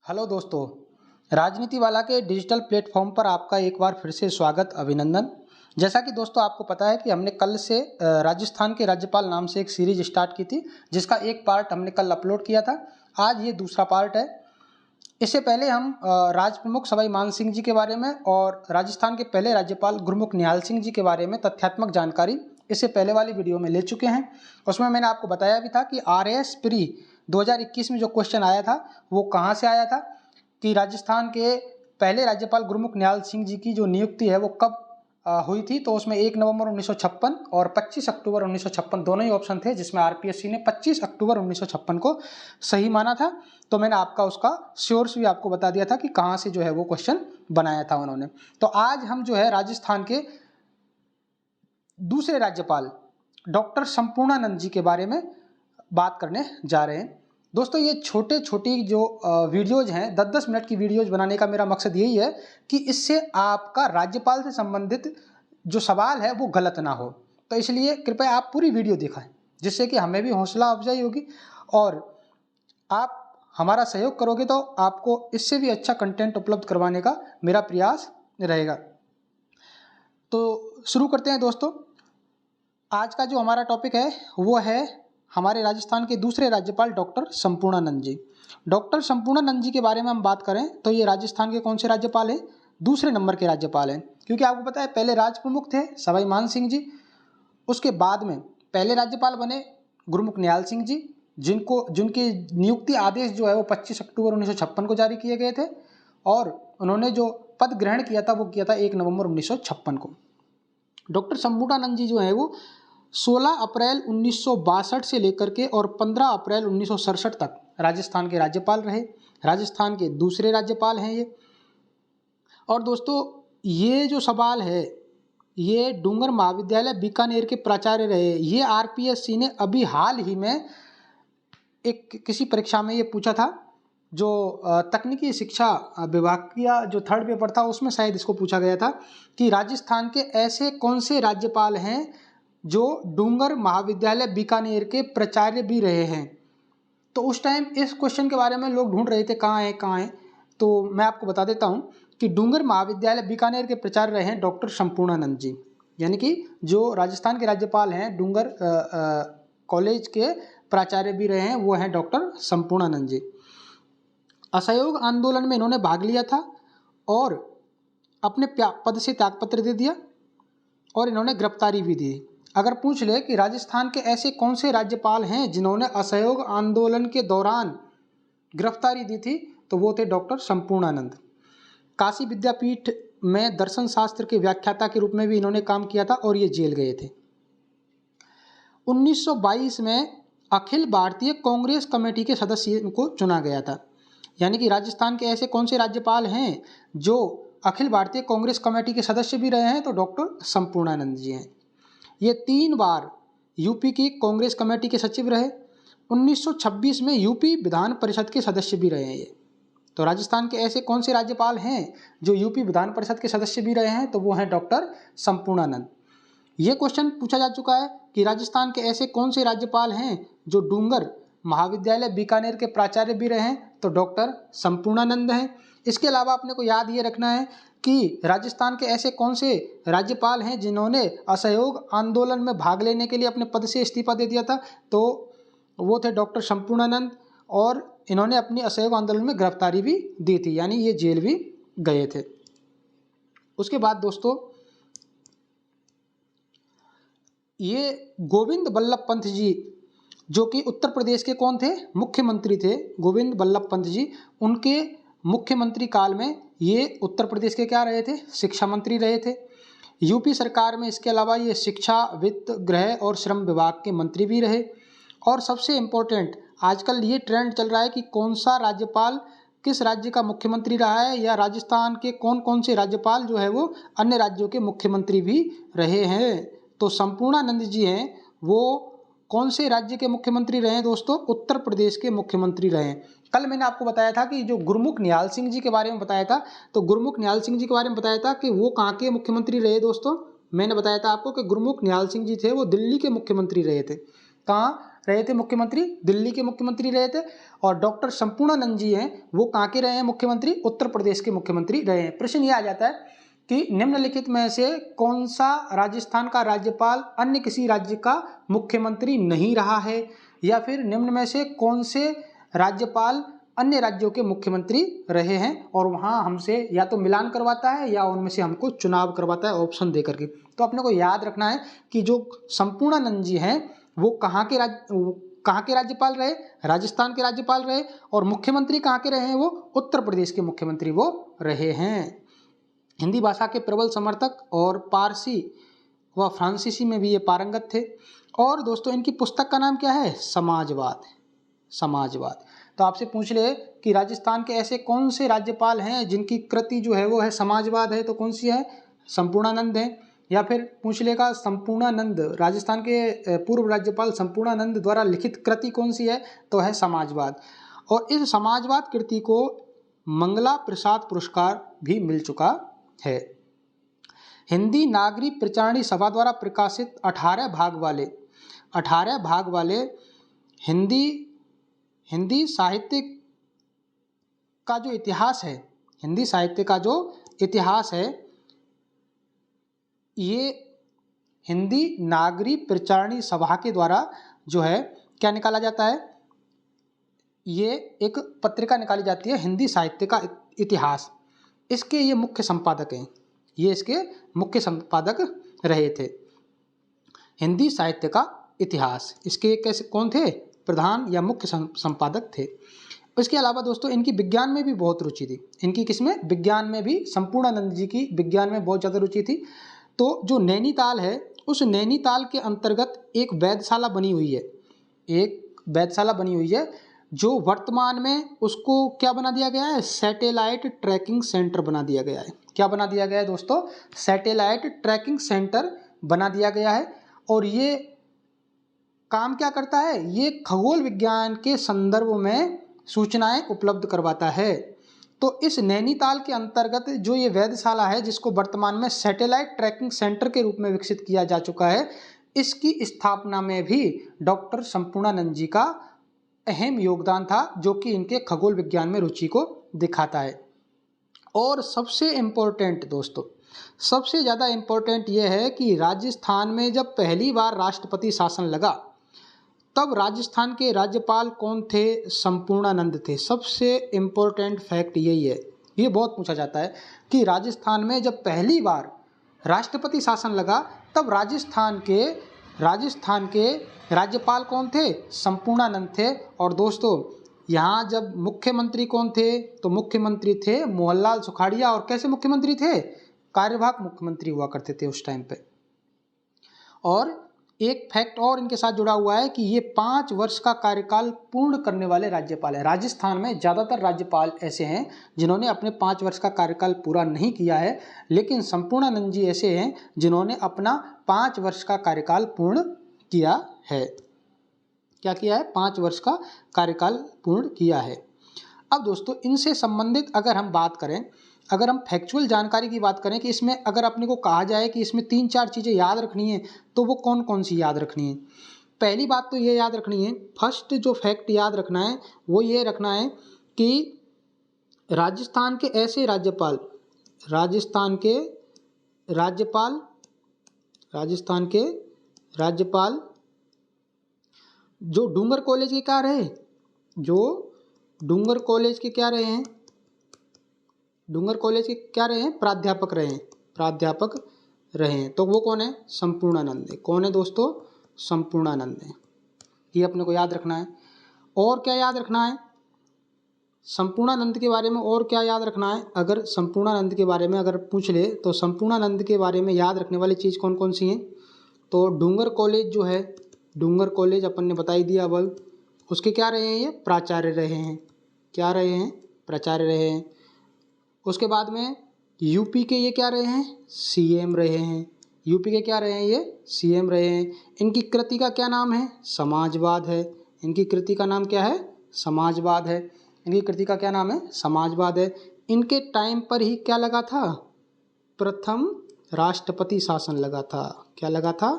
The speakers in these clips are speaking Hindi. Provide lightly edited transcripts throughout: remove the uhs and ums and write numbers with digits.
हेलो दोस्तों, राजनीति वाला के डिजिटल प्लेटफॉर्म पर आपका एक बार फिर से स्वागत, अभिनंदन। जैसा कि दोस्तों आपको पता है कि हमने कल से राजस्थान के राज्यपाल नाम से एक सीरीज स्टार्ट की थी, जिसका एक पार्ट हमने कल अपलोड किया था। आज ये दूसरा पार्ट है। इससे पहले हम राज प्रमुख सवाई मान सिंह जी के बारे में और राजस्थान के पहले राज्यपाल गुरमुख निहाल सिंह जी के बारे में तथ्यात्मक जानकारी इससे पहले वाली वीडियो में ले चुके हैं। उसमें मैंने आपको बताया भी था कि RAS प्री 2021 में जो क्वेश्चन आया था वो कहाँ से आया था, कि राजस्थान के पहले राज्यपाल गुरमुख निहाल सिंह जी की जो नियुक्ति है वो कब हुई थी। तो उसमें 1 नवंबर 1956 और 25 अक्टूबर 1956 दोनों ही ऑप्शन थे, जिसमें RPSC ने 25 अक्टूबर 1956 को सही माना था। तो मैंने आपका उसका सोर्स भी आपको बता दिया था कि कहाँ से जो है वो क्वेश्चन बनाया था उन्होंने। तो आज हम जो है राजस्थान के दूसरे राज्यपाल डॉक्टर संपूर्णानंद जी के बारे में बात करने जा रहे हैं। दोस्तों, ये छोटी जो वीडियोज हैं, 10-10 मिनट की वीडियोज बनाने का मेरा मकसद यही है कि इससे आपका राज्यपाल से संबंधित जो सवाल है वो गलत ना हो। तो इसलिए कृपया आप पूरी वीडियो दिखाएं, जिससे कि हमें भी हौसला अफजाई होगी और आप हमारा सहयोग करोगे तो आपको इससे भी अच्छा कंटेंट उपलब्ध करवाने का मेरा प्रयास रहेगा। तो शुरू करते हैं दोस्तों। आज का जो हमारा टॉपिक है वो है हमारे राजस्थान के दूसरे राज्यपाल डॉक्टर संपूर्णानंद जी। डॉक्टर संपूर्णानंद जी के बारे में हम बात करें तो ये राजस्थान के कौन से राज्यपाल हैं? दूसरे नंबर के राज्यपाल हैं। क्योंकि आपको पता है पहले राज प्रमुख थे सवाई मान सिंह जी, उसके बाद में पहले राज्यपाल बने गुरमुख निहाल सिंह जी, जिनकी नियुक्ति आदेश जो है वो 25 अक्टूबर 1956 को जारी किए गए थे और उन्होंने जो पद ग्रहण किया था वो किया था 1 नवंबर 1956 को। डॉक्टर संपूर्णानंद जी जो है वो 16 अप्रैल 1962 से लेकर के और 15 अप्रैल 1967 तक राजस्थान के राज्यपाल रहे। राजस्थान के दूसरे राज्यपाल हैं ये। और दोस्तों, ये जो सवाल है ये डूंगर महाविद्यालय बीकानेर के प्राचार्य रहे। ये RPSC ने अभी हाल ही में एक किसी परीक्षा में ये पूछा था, जो तकनीकी शिक्षा विभाग का जो थर्ड पेपर था उसमें शायद इसको पूछा गया था कि राजस्थान के ऐसे कौन से राज्यपाल हैं जो डूंगर महाविद्यालय बीकानेर के प्राचार्य भी रहे हैं। तो उस टाइम इस क्वेश्चन के बारे में लोग ढूंढ रहे थे कहाँ है। तो मैं आपको बता देता हूँ कि डूंगर महाविद्यालय बीकानेर के प्राचार्य रहे हैं डॉक्टर संपूर्णानंद जी, यानी कि जो राजस्थान के राज्यपाल हैं डूंगर कॉलेज के प्राचार्य भी रहे हैं वो हैं डॉक्टर संपूर्णानंद जी। असहयोग आंदोलन में इन्होंने भाग लिया था और अपने पद से त्यागपत्र दे दिया और इन्होंने गिरफ्तारी भी दी। अगर पूछ ले कि राजस्थान के ऐसे कौन से राज्यपाल हैं जिन्होंने असहयोग आंदोलन के दौरान गिरफ्तारी दी थी, तो वो थे डॉक्टर संपूर्णानंद। काशी विद्यापीठ में दर्शन शास्त्र के व्याख्याता के रूप में भी इन्होंने काम किया था और ये जेल गए थे। 1922 में अखिल भारतीय कांग्रेस कमेटी के सदस्य को चुना गया था। यानी कि राजस्थान के ऐसे कौन से राज्यपाल हैं जो अखिल भारतीय कांग्रेस कमेटी के सदस्य भी रहे हैं, तो डॉक्टर संपूर्णानंद जी हैं। ये 3 बार यूपी की कांग्रेस कमेटी के सचिव रहे। 1926 में यूपी विधान परिषद के सदस्य भी रहे हैं ये। तो राजस्थान के ऐसे कौन से राज्यपाल हैं जो यूपी विधान परिषद के सदस्य भी रहे हैं, तो वो हैं डॉक्टर संपूर्णानंद। ये क्वेश्चन पूछा जा चुका है कि राजस्थान के ऐसे कौन से राज्यपाल हैं जो डूंगर महाविद्यालय बीकानेर के प्राचार्य भी रहे हैं, तो डॉक्टर संपूर्णानंद हैं। इसके अलावा अपने को याद ये रखना है कि राजस्थान के ऐसे कौन से राज्यपाल हैं जिन्होंने असहयोग आंदोलन में भाग लेने के लिए अपने पद से इस्तीफा दे दिया था, तो वो थे डॉक्टर संपूर्णानंद और इन्होंने अपनी असहयोग आंदोलन में गिरफ्तारी भी दी थी, यानी ये जेल भी गए थे। उसके बाद दोस्तों, ये गोविंद बल्लभ पंत जी जो कि उत्तर प्रदेश के कौन थे? मुख्यमंत्री थे। गोविंद बल्लभ पंत जी, उनके मुख्यमंत्री काल में ये उत्तर प्रदेश के क्या रहे थे? शिक्षा मंत्री रहे थे। यूपी सरकार में इसके अलावा ये शिक्षा, वित्त, गृह और श्रम विभाग के मंत्री भी रहे। और सबसे इम्पोर्टेंट, आजकल ये ट्रेंड चल रहा है कि कौन सा राज्यपाल किस राज्य का मुख्यमंत्री रहा है, या राजस्थान के कौन कौन से राज्यपाल जो है वो अन्य राज्यों के मुख्यमंत्री भी रहे हैं। तो संपूर्णानंद जी हैं वो कौन से राज्य के मुख्यमंत्री रहे हैं दोस्तों? उत्तर प्रदेश के मुख्यमंत्री रहे हैं। कल मैंने आपको बताया था कि जो गुरमुख निहाल सिंह जी के बारे में बताया था, तो गुरमुख निहाल सिंह जी के बारे में बताया था कि वो कहाँ के मुख्यमंत्री रहे दोस्तों? मैंने बताया था आपको कि गुरमुख निहाल सिंह जी थे वो दिल्ली के मुख्यमंत्री रहे थे। कहाँ? रहे थे मुख्यमंत्री? दिल्ली के मुख्यमंत्री रहे थे। और डॉक्टर संपूर्णानंद जी हैं वो कहाँ के रहे हैं मुख्यमंत्री? उत्तर प्रदेश के मुख्यमंत्री रहे हैं। प्रश्न ये आ जाता है कि निम्नलिखित में से कौन सा राजस्थान का राज्यपाल अन्य किसी राज्य का मुख्यमंत्री नहीं रहा है, या फिर निम्न में से कौन से राज्यपाल अन्य राज्यों के मुख्यमंत्री रहे हैं और वहाँ हमसे या तो मिलान करवाता है या उनमें से हमको चुनाव करवाता है ऑप्शन दे करके। तो अपने को याद रखना है कि जो संपूर्णानंद जी हैं वो कहाँ के राज्यपाल रहे? राजस्थान के राज्यपाल रहे। और मुख्यमंत्री कहाँ के रहे हैं? वो उत्तर प्रदेश के मुख्यमंत्री वो रहे हैं। हिंदी भाषा के प्रबल समर्थक और पारसी व फ्रांसीसी में भी ये पारंगत थे। और दोस्तों इनकी पुस्तक का नाम क्या है? समाजवाद। समाजवाद। तो आपसे पूछ ले कि राजस्थान के ऐसे कौन से राज्यपाल हैं जिनकी कृति जो है वो है समाजवाद है, तो कौन सी है? संपूर्णानंद है। या फिर पूछ लेगा संपूर्णानंद, राजस्थान के पूर्व राज्यपाल संपूर्णानंद द्वारा लिखित कृति कौन सी है? तो है समाजवाद। और इस समाजवाद कृति को मंगला प्रसाद पुरस्कार भी मिल चुका है। हिंदी नागरी प्रचारणी सभा द्वारा प्रकाशित 18 भाग वाले हिंदी साहित्य का जो इतिहास है, हिंदी साहित्य का जो इतिहास है, ये हिंदी नागरी प्रचारणी सभा के द्वारा जो है क्या निकाला जाता है? ये एक पत्रिका निकाली जाती है हिंदी साहित्य का इतिहास। इसके ये मुख्य संपादक हैं, ये इसके मुख्य संपादक रहे थे। हिंदी साहित्य का इतिहास, इसके कैसे कौन थे? प्रधान या मुख्य संपादक थे। इसके अलावा दोस्तों इनकी विज्ञान में भी बहुत रुचि थी। इनकी किसमें? विज्ञान में भी। संपूर्णानंद जी की विज्ञान में बहुत ज़्यादा रुचि थी। तो जो नैनीताल है, उस नैनीताल के अंतर्गत एक वेधशाला बनी हुई है, एक वेधशाला बनी हुई है जो वर्तमान में उसको क्या बना दिया गया है? सैटेलाइट ट्रैकिंग सेंटर बना दिया गया है। क्या बना दिया गया है दोस्तों? सैटेलाइट ट्रैकिंग सेंटर बना दिया गया है। और ये काम क्या करता है? ये खगोल विज्ञान के संदर्भ में सूचनाएं उपलब्ध करवाता है। तो इस नैनीताल के अंतर्गत जो ये वेधशाला है, जिसको वर्तमान में सैटेलाइट ट्रैकिंग सेंटर के रूप में विकसित किया जा चुका है, इसकी स्थापना में भी डॉक्टर संपूर्णानंद जी का अहम योगदान था, जो कि इनके खगोल विज्ञान में रुचि को दिखाता है। और सबसे इम्पोर्टेंट दोस्तों, सबसे ज़्यादा इम्पोर्टेंट ये है कि राजस्थान में जब पहली बार राष्ट्रपति शासन लगा, तब राजस्थान के राज्यपाल कौन थे? संपूर्णानंद थे। सबसे इम्पोर्टेंट फैक्ट यही है, ये बहुत पूछा जाता है कि राजस्थान में जब पहली बार राष्ट्रपति शासन लगा, तब राजस्थान के राज्यपाल कौन थे? संपूर्णानंद थे। और दोस्तों यहाँ जब मुख्यमंत्री कौन थे? तो मुख्यमंत्री थे मोहनलाल सुखाड़िया। और कैसे मुख्यमंत्री थे? कार्यवाहक मुख्यमंत्री हुआ करते थे उस टाइम पे। और एक फैक्ट और इनके साथ जुड़ा हुआ है कि ये 5 वर्ष का कार्यकाल पूर्ण करने वाले राज्यपाल हैं। राजस्थान में ज़्यादातर राज्यपाल ऐसे हैं जिन्होंने अपने 5 वर्ष का कार्यकाल पूरा नहीं किया है, लेकिन संपूर्णानंद जी ऐसे हैं जिन्होंने अपना 5 वर्ष का कार्यकाल पूर्ण किया है। क्या किया है? 5 वर्ष का कार्यकाल पूर्ण किया है। अब दोस्तों इनसे संबंधित अगर हम बात करें, अगर हम फैक्चुअल जानकारी की बात करें कि इसमें अगर अपने को कहा जाए कि इसमें 3-4 चीज़ें याद रखनी है, तो वो कौन कौन सी याद रखनी है? पहली बात तो ये याद रखनी है, फर्स्ट जो फैक्ट याद रखना है वो ये रखना है कि राजस्थान के ऐसे राज्यपाल, राजस्थान के राज्यपाल जो डूंगर कॉलेज के क्या रहे? जो डूंगर कॉलेज के क्या रहे हैं? डूंगर कॉलेज के क्या रहे हैं? प्राध्यापक रहे हैं। तो वो कौन है? संपूर्णानंद है। कौन है दोस्तों? संपूर्णानंद है। ये अपने को याद रखना है। और क्या याद रखना है संपूर्णानंद के बारे में? और क्या याद रखना है? अगर संपूर्णानंद के बारे में अगर पूछ ले तो संपूर्णानंद के बारे में याद रखने वाली चीज़ कौन कौन सी हैं? तो डूंगर कॉलेज जो है, डूंगर कॉलेज अपन ने बता ही दिया। अब उसके क्या रहे हैं? ये प्राचार्य रहे हैं। क्या रहे हैं? प्राचार्य रहे हैं। उसके बाद में यूपी के ये क्या रहे हैं? सीएम रहे हैं। यूपी के क्या रहे हैं? ये सीएम रहे हैं। इनकी कृति का क्या नाम है? समाजवाद है। इनकी कृति का नाम क्या है? समाजवाद है। इनकी कृति का क्या नाम है? समाजवाद है। इनके टाइम पर ही क्या लगा था? प्रथम राष्ट्रपति शासन लगा था। क्या लगा था?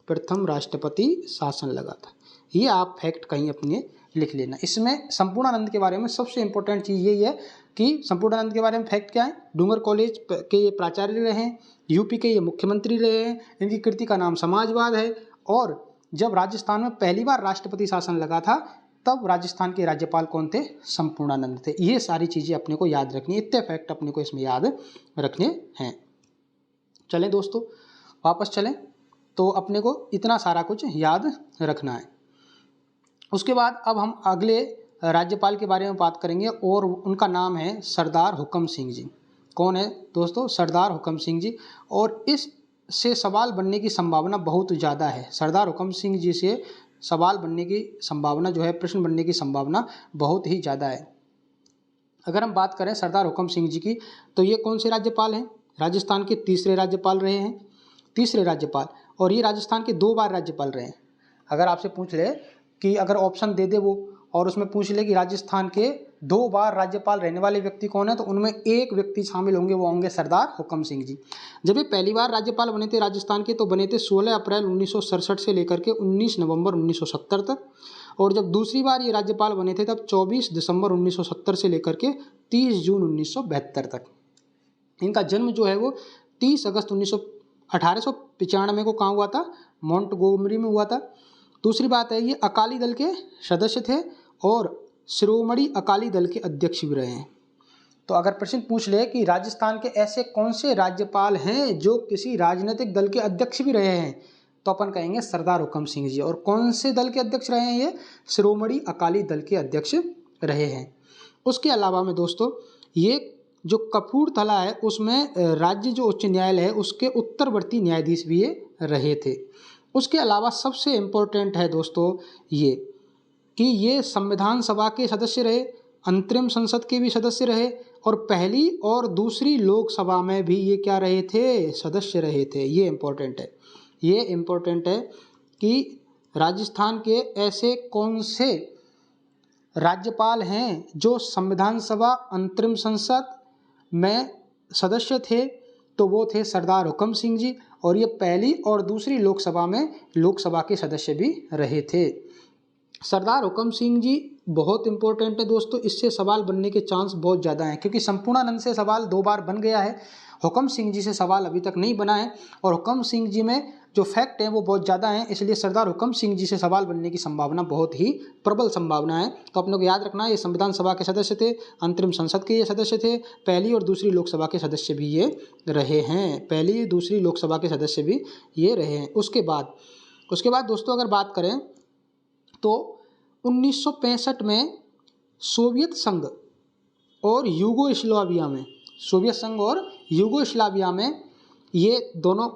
प्रथम राष्ट्रपति शासन लगा था। ये आप फैक्ट कहीं अपने लिख लेना। इसमें संपूर्णानंद के बारे में सबसे इंपॉर्टेंट चीज़ यही है कि संपूर्णानंद के बारे में फैक्ट क्या है, डूंगर कॉलेज के ये प्राचार्य रहे हैं, यूपी के ये मुख्यमंत्री रहे हैं, इनकी कृति का नाम समाजवाद है, और जब राजस्थान में पहली बार राष्ट्रपति शासन लगा था तब राजस्थान के राज्यपाल कौन थे, संपूर्णानंद थे। ये सारी चीज़ें अपने को याद रखनी है, इतने फैक्ट अपने को इसमें याद रखने हैं। चलें दोस्तों वापस चलें, तो अपने को इतना सारा कुछ याद रखना है। उसके बाद अब हम अगले राज्यपाल के बारे में बात करेंगे और उनका नाम है सरदार हुकम सिंह जी। कौन है दोस्तों, सरदार हुकम सिंह जी। और इस से सवाल बनने की संभावना बहुत ज़्यादा है। सरदार हुकम सिंह जी से सवाल बनने की संभावना जो है, प्रश्न बनने की संभावना बहुत ही ज़्यादा है। अगर हम बात करें सरदार हुकम सिंह जी की, तो ये कौन से राज्यपाल हैं, राजस्थान के तीसरे राज्यपाल रहे हैं, तीसरे राज्यपाल, और ये राजस्थान के 2 बार राज्यपाल रहे हैं। अगर आपसे पूछ ले कि अगर ऑप्शन दे दे वो और उसमें पूछ ले कि राजस्थान के 2 बार राज्यपाल रहने वाले व्यक्ति कौन है, तो उनमें एक व्यक्ति शामिल होंगे, वो होंगे सरदार हुकम सिंह जी। जब ये पहली बार राज्यपाल बने थे राजस्थान के, तो बने थे 16 अप्रैल 1967 से लेकर के 19 नवंबर 1970 तक। और जब दूसरी बार ये राज्यपाल बने थे तब 24 दिसंबर 1970 से लेकर के 30 जून 1972 तक। इनका जन्म जो है वो 30 अगस्त 1895 को कहाँ हुआ था, मोंटगोमरी में हुआ था। दूसरी बात है, ये अकाली दल के सदस्य थे और शिरोमणि अकाली दल के अध्यक्ष भी रहे हैं। तो अगर प्रश्न पूछ ले कि राजस्थान के ऐसे कौन से राज्यपाल हैं जो किसी राजनीतिक दल के अध्यक्ष भी रहे हैं, तो अपन कहेंगे सरदार हुकम सिंह जी। और कौन से दल के अध्यक्ष रहे हैं, ये शिरोमणि अकाली दल के अध्यक्ष रहे हैं। उसके अलावा में दोस्तों, ये जो कपूरथला है उसमें राज्य जो उच्च न्यायालय है उसके उत्तरवर्ती न्यायाधीश भी ये रहे थे। उसके अलावा सबसे इम्पोर्टेंट है दोस्तों ये कि ये संविधान सभा के सदस्य रहे, अंतरिम संसद के भी सदस्य रहे, और पहली और दूसरी लोकसभा में भी ये क्या रहे थे, सदस्य रहे थे। ये इम्पोर्टेंट है, ये इम्पोर्टेंट है कि राजस्थान के ऐसे कौन से राज्यपाल हैं जो संविधान सभा अंतरिम संसद में सदस्य थे, तो वो थे सरदार हुकम सिंह जी। और ये पहली और दूसरी लोकसभा में लोकसभा के सदस्य भी रहे थे। सरदार हुकम सिंह जी बहुत इंपॉर्टेंट है दोस्तों, इससे सवाल बनने के चांस बहुत ज़्यादा हैं, क्योंकि संपूर्णानंद से सवाल 2 बार बन गया है, हुकम सिंह जी से सवाल अभी तक नहीं बना है, और हुकम सिंह जी में जो फैक्ट हैं वो बहुत ज़्यादा हैं, इसलिए सरदार हुकम सिंह जी से सवाल बनने की संभावना बहुत ही प्रबल संभावना है। तो अपने को याद रखना, ये संविधान सभा के सदस्य थे, अंतरिम संसद के ये सदस्य थे, पहली और दूसरी लोकसभा के सदस्य भी ये रहे हैं, पहली दूसरी लोकसभा के सदस्य भी ये रहे हैं। उसके बाद दोस्तों अगर बात करें तो 1965 में सोवियत संघ और यूगोस्लाविया में, सोवियत संघ और यूगोस्लाविया में ये दोनों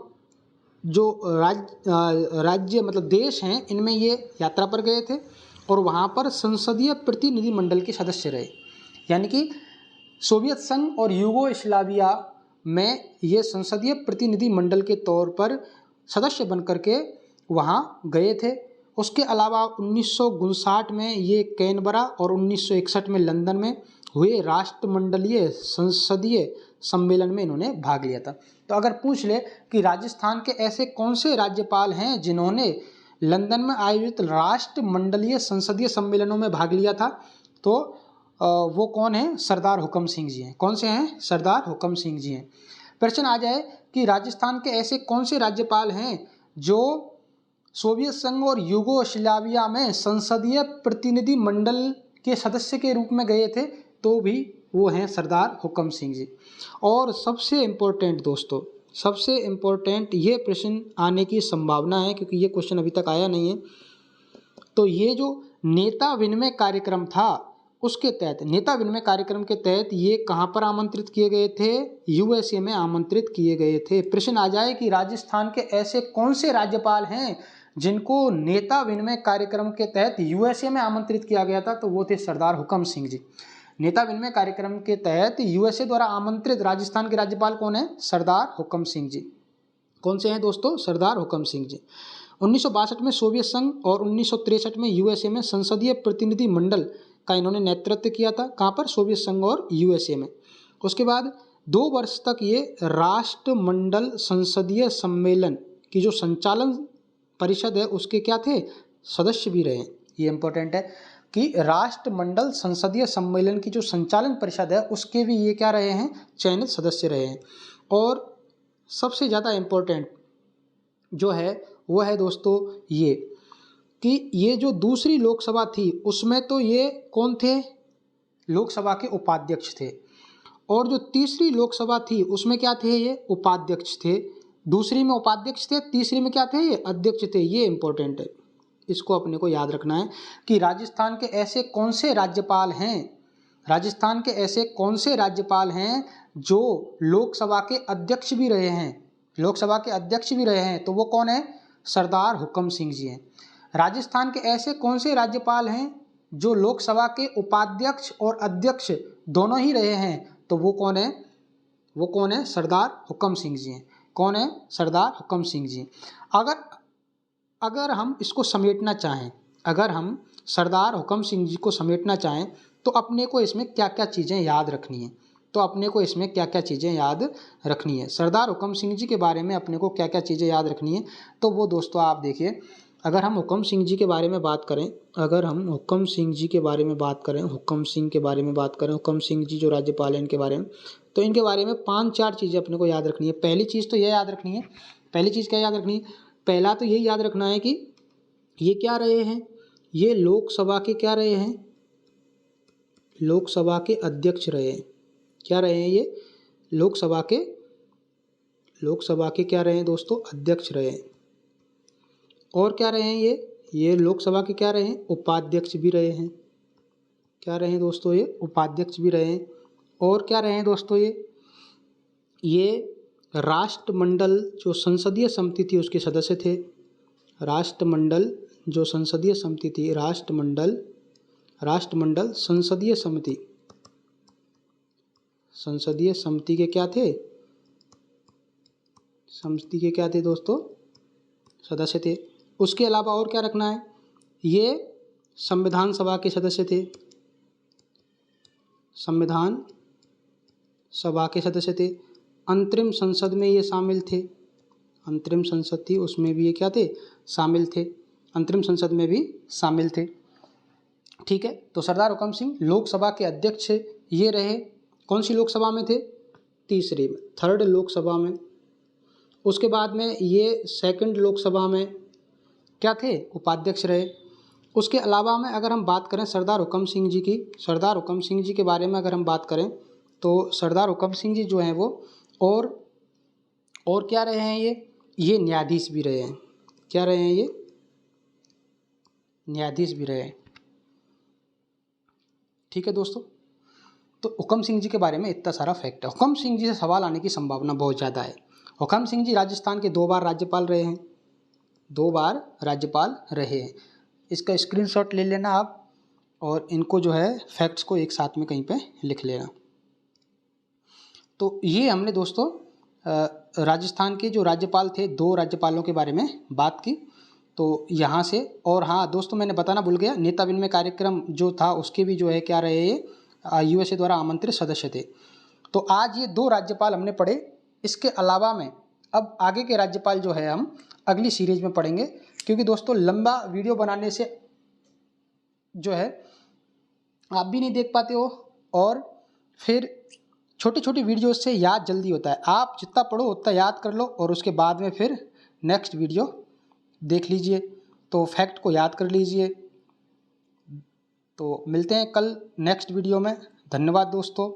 जो राज्य मतलब देश हैं, इनमें ये यात्रा पर गए थे और वहाँ पर संसदीय प्रतिनिधिमंडल के सदस्य रहे। यानी कि सोवियत संघ और यूगोस्लाविया में ये संसदीय प्रतिनिधिमंडल के तौर पर सदस्य बनकर के वहाँ गए थे। उसके अलावा 1959 में ये कैनबरा और 1961 में लंदन में हुए राष्ट्रमंडलीय संसदीय सम्मेलन में इन्होंने भाग लिया था। तो अगर पूछ ले कि राजस्थान के ऐसे कौन से राज्यपाल हैं जिन्होंने लंदन में आयोजित राष्ट्रमंडलीय संसदीय सम्मेलनों में भाग लिया था, तो वो कौन है, सरदार हुकम सिंह जी हैं। कौन से हैं, सरदार हुकम सिंह जी हैं। प्रश्न आ जाए कि राजस्थान के ऐसे कौन से राज्यपाल हैं जो सोवियत संघ और यूगोस्लाविया में संसदीय प्रतिनिधि मंडल के सदस्य के रूप में गए थे, तो भी वो हैं सरदार हुकम सिंह जी। और सबसे इम्पोर्टेंट दोस्तों, सबसे इम्पोर्टेंट ये प्रश्न आने की संभावना है, क्योंकि ये क्वेश्चन अभी तक आया नहीं है। तो ये जो नेता विनिमय कार्यक्रम था उसके तहत, नेता विनिमय कार्यक्रम के तहत ये कहाँ पर आमंत्रित किए गए थे, यूएसए में आमंत्रित किए गए थे। प्रश्न आ जाए कि राजस्थान के ऐसे कौन से राज्यपाल हैं जिनको नेता विनिमय कार्यक्रम के तहत यूएसए में आमंत्रित किया गया था, तो वो थे सरदार हुकम सिंह जी। नेता विनिमय कार्यक्रम के तहत यूएसए द्वारा आमंत्रित राजस्थान के राज्यपाल कौन है, सरदार हुकम सिंह जी। कौन से हैं दोस्तों, सरदार हुकम सिंह जी। 1962 में सोवियत संघ और 1963 में यूएसए में संसदीय प्रतिनिधि मंडल का इन्होंने नेतृत्व किया था। कहाँ पर, सोवियत संघ और यूएसए में। उसके बाद 2 वर्ष तक ये राष्ट्रमंडल संसदीय सम्मेलन की जो संचालन परिषद है उसके क्या थे, सदस्य भी रहे हैं। ये इंपॉर्टेंट है कि राष्ट्रमंडल संसदीय सम्मेलन की जो संचालन परिषद है उसके भी ये क्या रहे हैं, चयनित सदस्य रहे हैं। और सबसे ज़्यादा इम्पोर्टेंट जो है वो है दोस्तों ये कि ये जो दूसरी लोकसभा थी उसमें तो ये कौन थे, लोकसभा के उपाध्यक्ष थे। और जो तीसरी लोकसभा थी उसमें क्या थे, ये उपाध्यक्ष थे। दूसरी में उपाध्यक्ष थे, तीसरी में क्या थे, ये अध्यक्ष थे। ये इंपॉर्टेंट है, इसको अपने को याद रखना है कि राजस्थान के ऐसे कौन से राज्यपाल हैं, राजस्थान के ऐसे कौन से राज्यपाल हैं जो लोकसभा के अध्यक्ष भी रहे हैं, लोकसभा के अध्यक्ष भी रहे हैं। तो वो कौन है, सरदार हुक्म सिंह जी हैं। राजस्थान के ऐसे कौन से राज्यपाल हैं जो लोकसभा के उपाध्यक्ष और अध्यक्ष दोनों ही रहे हैं, तो वो कौन है, वो कौन है, सरदार हुक्म सिंह जी हैं। कौन है, सरदार हुक्म सिंह जी। अगर हम इसको समेटना चाहें, अगर हम सरदार हुक्म सिंह जी को समेटना चाहें तो अपने को इसमें क्या क्या चीज़ें याद रखनी है, तो अपने को इसमें क्या क्या चीज़ें याद रखनी है, सरदार हुक्म सिंह जी के बारे में अपने को क्या क्या चीज़ें याद रखनी है। तो वो दोस्तों आप देखिए, अगर हम हुक्म सिंह जी के बारे में बात करें, अगर हम हुक्म सिंह जी के बारे में बात करें, हुक्म सिंह के बारे में बात करें, हुक्म सिंह जी जो राज्यपाल हैं इनके बारे में, तो इनके बारे में 5-4 चीज़ें अपने को याद रखनी है। पहली चीज़ तो यह याद रखनी है, पहली चीज़ क्या याद रखनी है, पहला तो यही याद रखना है कि ये क्या रहे हैं, ये लोकसभा के क्या रहे हैं, लोकसभा के अध्यक्ष रहे हैं। क्या रहे हैं ये, लोकसभा के क्या रहे हैं दोस्तों, अध्यक्ष रहे हैं। और क्या रहे हैं ये लोकसभा के क्या रहे हैं, उपाध्यक्ष भी रहे हैं। क्या रहे हैं दोस्तों, ये उपाध्यक्ष भी रहे हैं। और क्या रहे हैं दोस्तों, ये राष्ट्रमंडल जो संसदीय समिति थी उसके सदस्य थे। राष्ट्रमंडल जो संसदीय समिति थी, राष्ट्रमंडल संसदीय समिति के क्या थे, समिति के क्या थे दोस्तों, सदस्य थे। उसके अलावा और क्या रखना है, ये संविधान सभा के सदस्य थे, संविधान सभा के सदस्य थे। अंतरिम संसद में ये शामिल थे, अंतरिम संसद थी उसमें भी ये क्या थे, शामिल थे, अंतरिम संसद में भी शामिल थे। ठीक है, तो सरदार हुक्म सिंह लोकसभा के अध्यक्ष ये रहे। कौन सी लोकसभा में थे, तीसरी में, 3rd लोकसभा में। उसके बाद में ये 2nd लोकसभा में क्या थे, उपाध्यक्ष रहे। उसके अलावा में अगर हम बात करें सरदार हुक्म सिंह जी की, सरदार हुक्म सिंह जी के बारे में अगर हम बात करें तो सरदार हुक्म सिंह जी जो हैं वो और क्या रहे हैं, ये न्यायाधीश भी रहे हैं। क्या रहे हैं, ये न्यायाधीश भी रहे हैं। ठीक है दोस्तों, तो हुक्म सिंह जी के बारे में इतना सारा फैक्ट है। हुक्म सिंह जी से सवाल आने की संभावना बहुत ज़्यादा है। हुक्म सिंह जी राजस्थान के 2 बार राज्यपाल रहे हैं, 2 बार राज्यपाल रहे हैं। इसका स्क्रीनशॉट ले लेना आप और इनको जो है फैक्ट्स को एक साथ में कहीं पे लिख लेना। तो ये हमने दोस्तों राजस्थान के जो राज्यपाल थे, 2 राज्यपालों के बारे में बात की। तो यहाँ से, और हाँ दोस्तों मैंने बताना भूल गया, नेता विनिमय कार्यक्रम जो था उसके भी जो है क्या रहे, ये USA द्वारा आमंत्रित सदस्य थे। तो आज ये 2 राज्यपाल हमने पढ़े। इसके अलावा में अब आगे के राज्यपाल जो है हम अगली सीरीज में पढ़ेंगे, क्योंकि दोस्तों लंबा वीडियो बनाने से जो है आप भी नहीं देख पाते हो और फिर छोटी छोटी वीडियो से याद जल्दी होता है। आप जितना पढ़ो उतना याद कर लो और उसके बाद में फिर नेक्स्ट वीडियो देख लीजिए, तो फैक्ट को याद कर लीजिए। तो मिलते हैं कल नेक्स्ट वीडियो में। धन्यवाद दोस्तों।